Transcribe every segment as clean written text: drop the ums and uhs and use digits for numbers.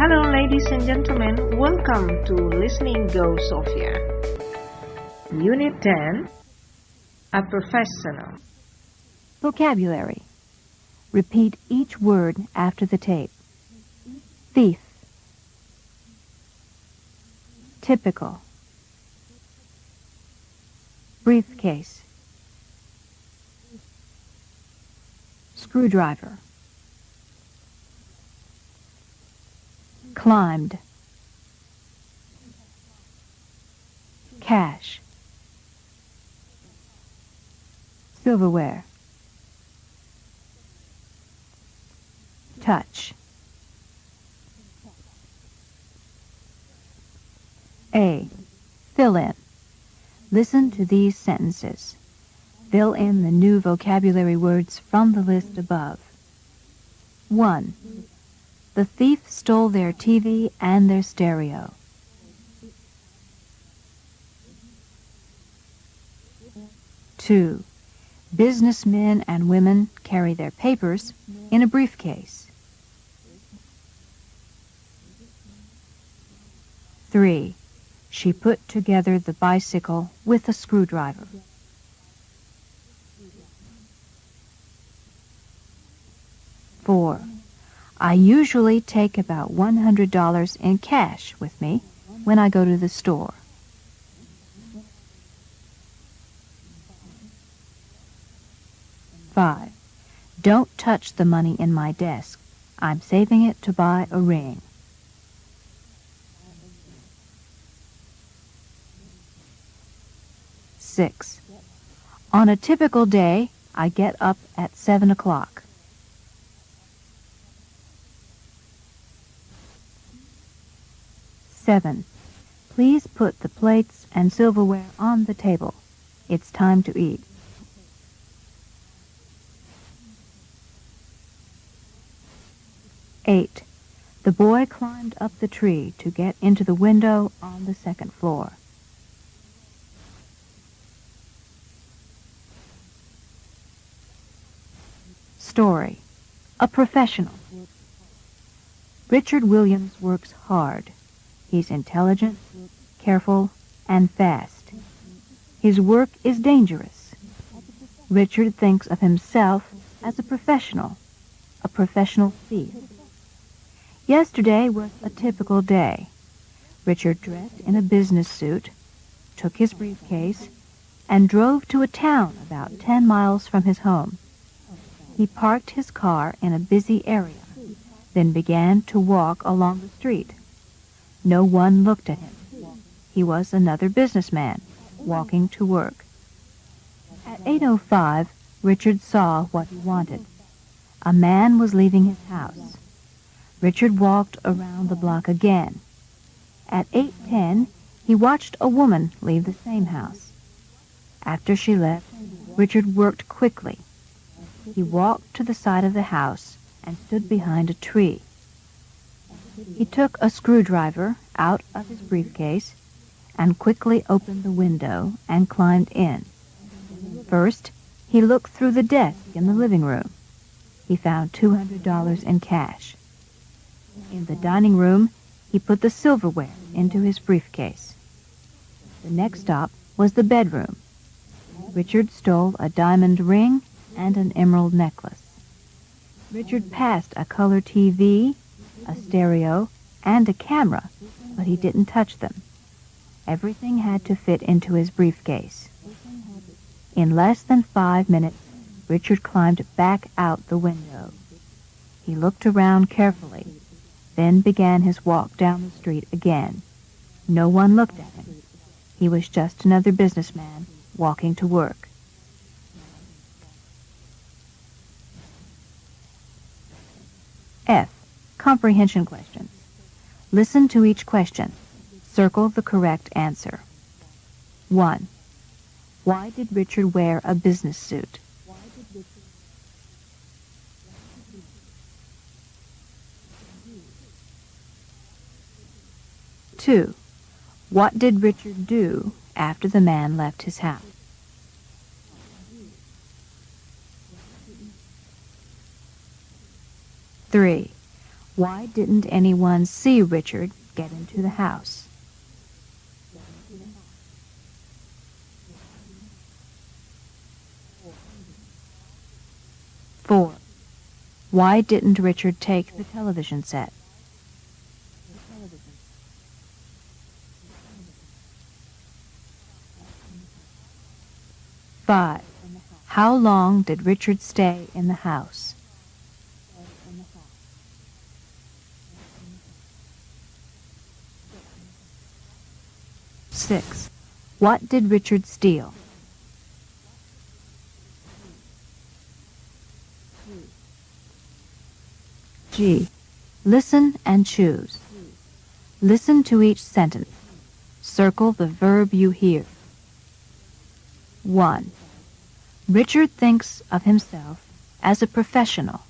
Hello ladies and gentlemen, welcome to Listening Go Sophia. Unit 10, A Professional. Vocabulary. Repeat each word after the tape. Thief. Typical. Briefcase. Screwdriver. Climbed. Cash. Silverware. Touch. A. Fill in. Listen to these sentences. Fill in the new vocabulary words from the list above. 1. The thief stole their TV and their stereo. 2. Businessmen and women carry their papers in a briefcase. 3. She put together the bicycle with a screwdriver. 4. I usually take about $100 in cash with me when I go to the store. 5. Don't touch the money in my desk. I'm saving it to buy a ring. 6. On a typical day, I get up at 7 o'clock. 7. Please put the plates and silverware on the table. It's time to eat. 8. The boy climbed up the tree to get into the window on the second floor. 9. Story. A professional. Richard Williams works hard. He's intelligent, careful, and fast. His work is dangerous. Richard thinks of himself as a professional thief. Yesterday was a typical day. Richard dressed in a business suit, took his briefcase, and drove to a town about 10 miles from his home. He parked his car in a busy area, then began to walk along the street. No one looked at him. He was another businessman, walking to work. At 8:05, Richard saw what he wanted. A man was leaving his house. Richard walked around the block again. At 8:10, he watched a woman leave the same house. After she left, Richard worked quickly. He walked to the side of the house and stood behind a tree. He took a screwdriver out of his briefcase and quickly opened the window and climbed in. First, he looked through the desk in the living room. He found $200 in cash. In the dining room, he put the silverware into his briefcase. The next stop was the bedroom. Richard stole a diamond ring and an emerald necklace. Richard passed a color TV, a stereo, and a camera, but he didn't touch them. Everything had to fit into his briefcase. In less than 5 minutes, Richard climbed back out the window. He looked around carefully, then began his walk down the street again. No one looked at him. He was just another businessman walking to work. F. Comprehension questions. Listen to each question. Circle the correct answer. 1. Why did Richard wear a business suit? 2. What did Richard do after the man left his house? 3. Why didn't anyone see Richard get into the house? 4. Why didn't Richard take the television set? 5. How long did Richard stay in the house? 6. What did Richard steal? 'G. Listen and choose. Listen to each sentence. Circle the verb you hear. 1. Richard thinks of himself as a professional.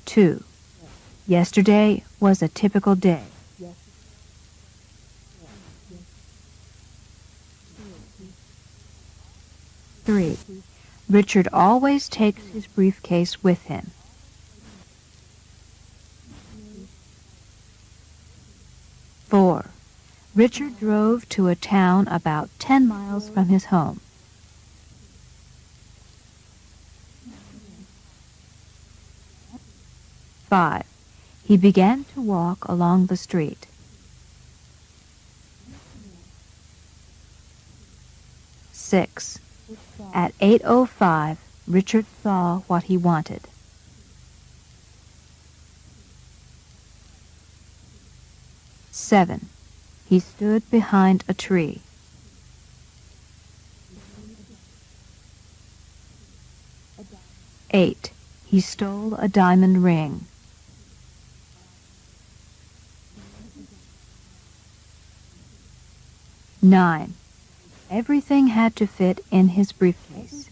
2. Yesterday was a typical day. 3. Richard always takes his briefcase with him. 4. Richard drove to a town about 10 miles from his home. 5. He began to walk along the street. 6. At 8:05, Richard saw what he wanted. 7. He stood behind a tree. 8. He stole a diamond ring. 9. Everything had to fit in his briefcase.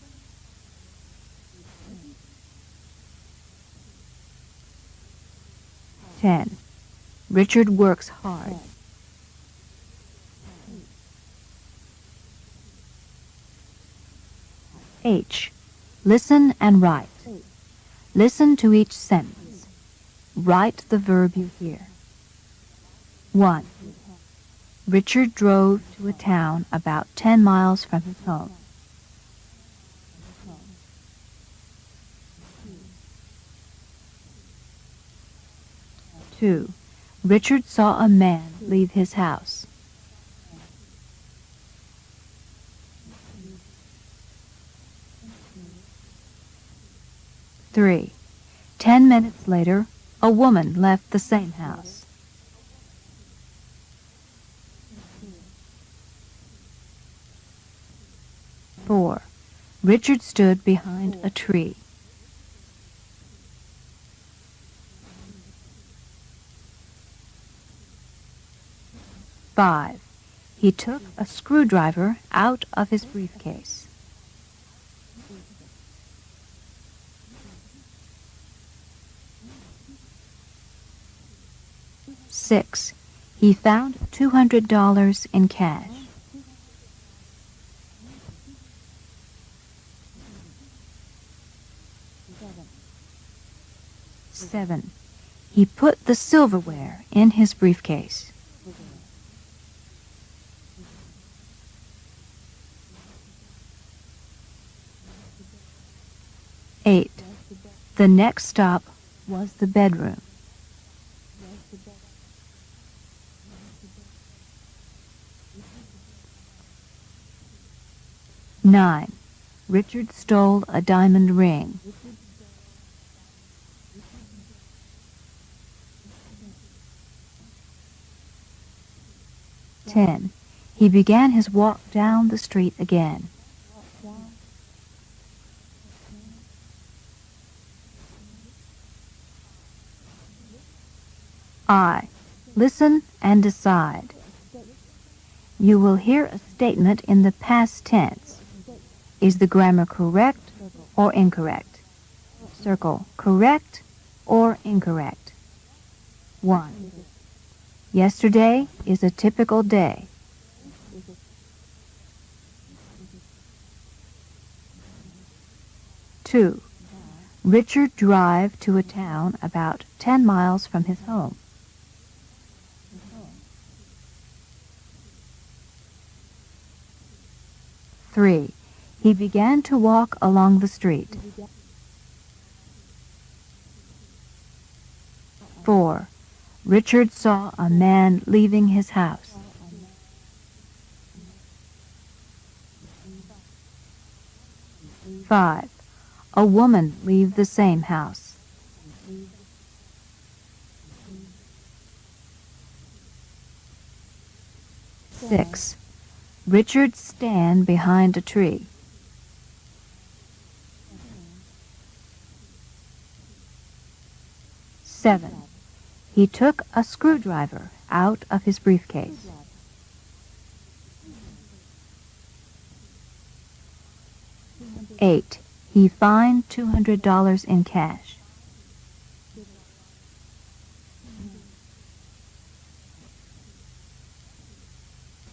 10. Richard works hard. 8. Listen and write. Listen to each sentence. Write the verb you hear. 1. Richard drove to a town about 10 miles from his home. 2. Richard saw a man leave his house. 3. 10 minutes later, a woman left the same house. 4. Richard stood behind a tree. 5. He took a screwdriver out of his briefcase. 6. He found $200 in cash. 7. He put the silverware in his briefcase. 8. The next stop was the bedroom. 9. Richard stole a diamond ring. 10. He began his walk down the street again. I. Listen and decide. You will hear a statement in the past tense. Is the grammar correct or incorrect? Circle correct or incorrect. 1. Yesterday is a typical day. 2. Richard drive to a town about 10 miles from his home. 3. He began to walk along the street. 4. Richard saw a man leaving his house. 5. A woman leave the same house. 6. Richard stand behind a tree. 7. He took a screwdriver out of his briefcase. 8. He found $200 in cash.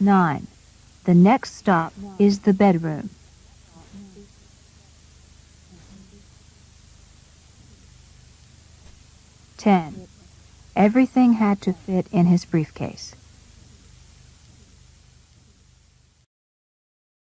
9. The next stop is the bedroom. 10. Everything had to fit in his briefcase.